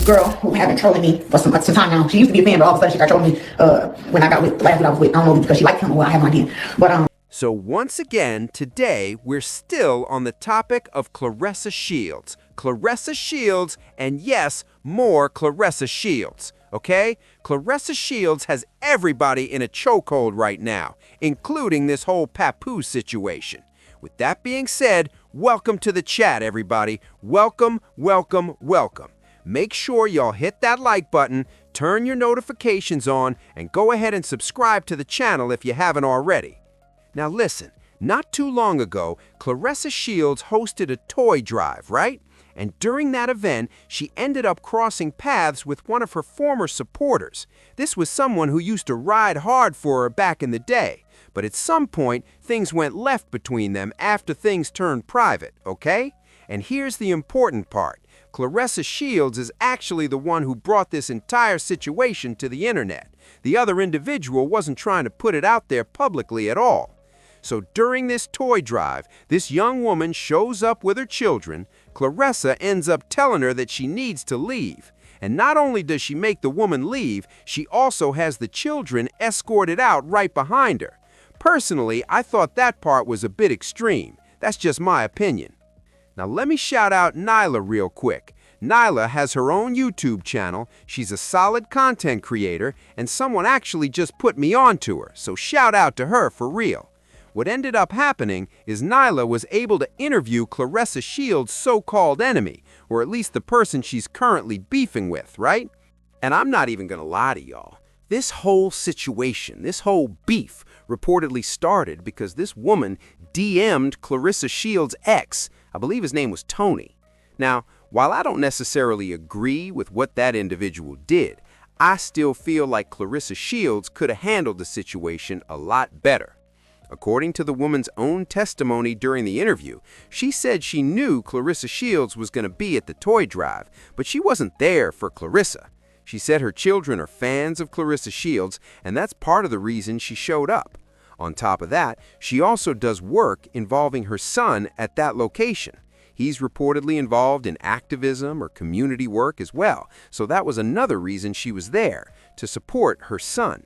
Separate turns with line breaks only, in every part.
girl who had been trolling me for some time now. She used to be a fan, but all of a sudden she started trolling me when I got with the last dude I was with. I don't know if it's because she liked him or what, I have no idea. But
So once again, today, we're still on the topic of Claressa Shields. Claressa Shields, and yes, more Claressa Shields, okay? Claressa Shields has everybody in a chokehold right now, including this whole Papoose situation. With that being said, welcome to the chat, everybody. Welcome, welcome, welcome. Make sure y'all hit that like button, turn your notifications on, and go ahead and subscribe to the channel if you haven't already. Now listen, not too long ago, Claressa Shields hosted a toy drive, right? And during that event, she ended up crossing paths with one of her former supporters. This was someone who used to ride hard for her back in the day. But at some point, things went left between them after things turned private, okay? And here's the important part. Claressa Shields is actually the one who brought this entire situation to the internet. The other individual wasn't trying to put it out there publicly at all. So during this toy drive, this young woman shows up with her children. Claressa ends up telling her that she needs to leave. And not only does she make the woman leave, she also has the children escorted out right behind her. Personally, I thought that part was a bit extreme. That's just my opinion. Now let me shout out Nyla real quick. Nyla has her own YouTube channel. She's a solid content creator, and someone actually just put me onto her, so shout out to her for real. What ended up happening is Nyla was able to interview Claressa Shields' so-called enemy, or at least the person she's currently beefing with, right? And I'm not even gonna lie to y'all. This whole situation, this whole beef, reportedly started because this woman DM'd Claressa Shields' ex. I believe his name was Tony. Now, while I don't necessarily agree with what that individual did, I still feel like Claressa Shields could have handled the situation a lot better. According to the woman's own testimony during the interview, she said she knew Claressa Shields was going to be at the toy drive, but she wasn't there for Claressa. She said her children are fans of Claressa Shields, and that's part of the reason she showed up. On top of that, she also does work involving her son at that location. He's reportedly involved in activism or community work as well, so that was another reason she was there, to support her son.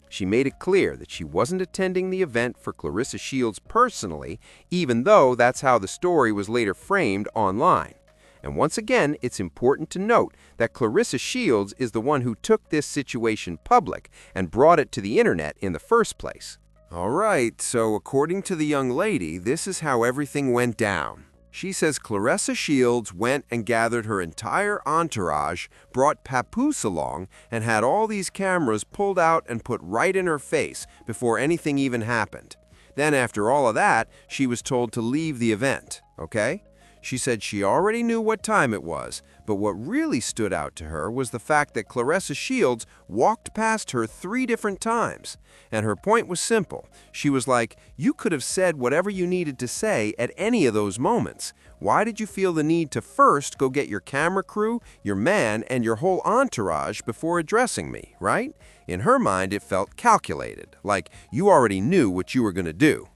She made it clear that she wasn't attending the event for Claressa Shields personally, even though that's how the story was later framed online. And once again, it's important to note that Claressa Shields is the one who took this situation public and brought it to the internet in the first place. All right, so according to the young lady, this is how everything went down. She says Claressa Shields went and gathered her entire entourage, brought Papoose along, and had all these cameras pulled out and put right in her face before anything even happened. Then after all of that, she was told to leave the event, okay? She said she already knew what time it was, but what really stood out to her was the fact that Claressa Shields walked past her 3 different times. And her point was simple. She was like, you could have said whatever you needed to say at any of those moments. Why did you feel the need to first go get your camera crew, your man, and your whole entourage before addressing me, right? In her mind, it felt calculated, like you already knew what you were going to do.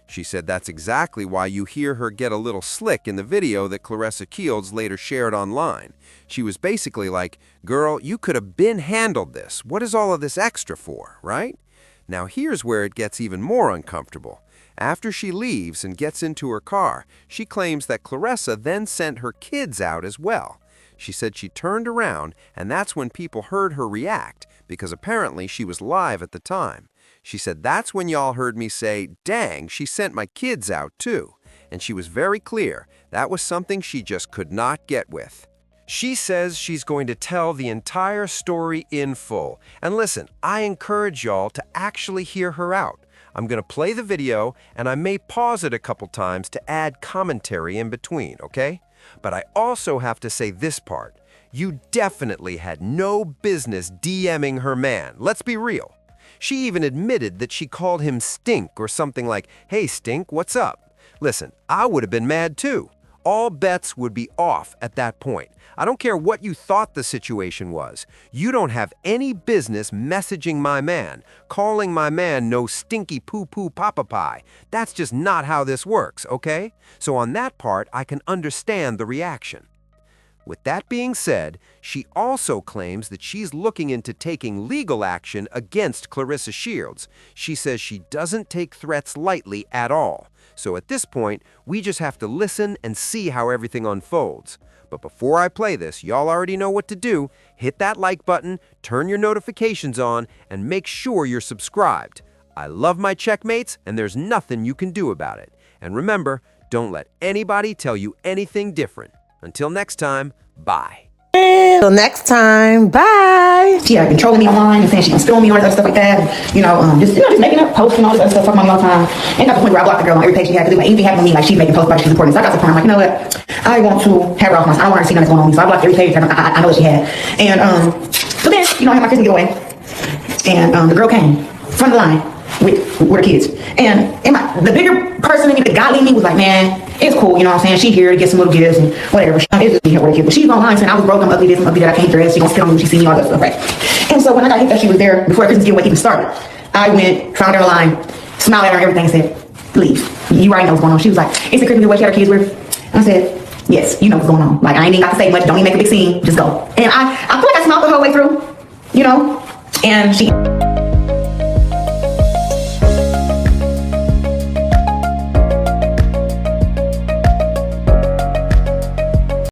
She said that's exactly why you hear her get a little slick in the video that Claressa Shields later shared online. She was basically like, girl, you could have been handled this. What is all of this extra for, right? Now here's where it gets even more uncomfortable. After she leaves and gets into her car, she claims that Claressa then sent her kids out as well. She said she turned around, and that's when people heard her react, because apparently she was live at the time. She said, that's when y'all heard me say, dang, she sent my kids out too. And she was very clear, that was something she just could not get with. She says she's going to tell the entire story in full. And listen, I encourage y'all to actually hear her out. I'm going to play the video, and I may pause it a couple times to add commentary in between, okay? But I also have to say this part. You definitely had no business DMing her man. Let's be real. She even admitted that she called him Stink or something like, hey Stink, what's up? Listen, I would have been mad too. All bets would be off at that point. I don't care what you thought the situation was. You don't have any business messaging my man, calling my man no stinky poo-poo papa pie. That's just not how this works, okay? So on that part, I can understand the reaction. With that being said, she also claims that she's looking into taking legal action against Claressa Shields. She says she doesn't take threats lightly at all. So at this point, we just have to listen and see how everything unfolds. But before I play this, y'all already know what to do. Hit that like button, turn your notifications on, and make sure you're subscribed. I love my checkmates, and there's nothing you can do about it. And remember, don't let anybody tell you anything different. Until next time, bye.
Till next time, bye.
She controlling me online and saying she gonna steal me or other stuff like that. Just making up posts and all this other stuff, talking about me all the time. And got to the point where I blocked the girl on every page she had because anything happened to me, like she's making posts about it, she's reporting. So I got to the point, I'm like, you know what? I want to have her off my. I don't want her to see nothing going on with me. So I blocked every page I know that she had. And so then, I had my Christmas giveaway, and the girl came from the line with her kids. And the bigger person in me, the godly in me was like, man, it's cool, you know what I'm saying? She here to get some little gifts and whatever. It's just here with her kids. But she's online saying I was broke, I'm ugly, this, I'm ugly, that, I can't dress. She gonna sit on me when she see me, all that stuff, right? And so when I got hit that she was there before the Christmas giveaway even started, I went, found her online, smiled at her and everything, and said, leave. You already know what's going on. She was like, it's the Christmas giveaway she had her kids with. I said, yes, you know what's going on. Like, I ain't even got to say much. Don't even make a big scene. Just go. And I feel like I smiled the whole way through, and she...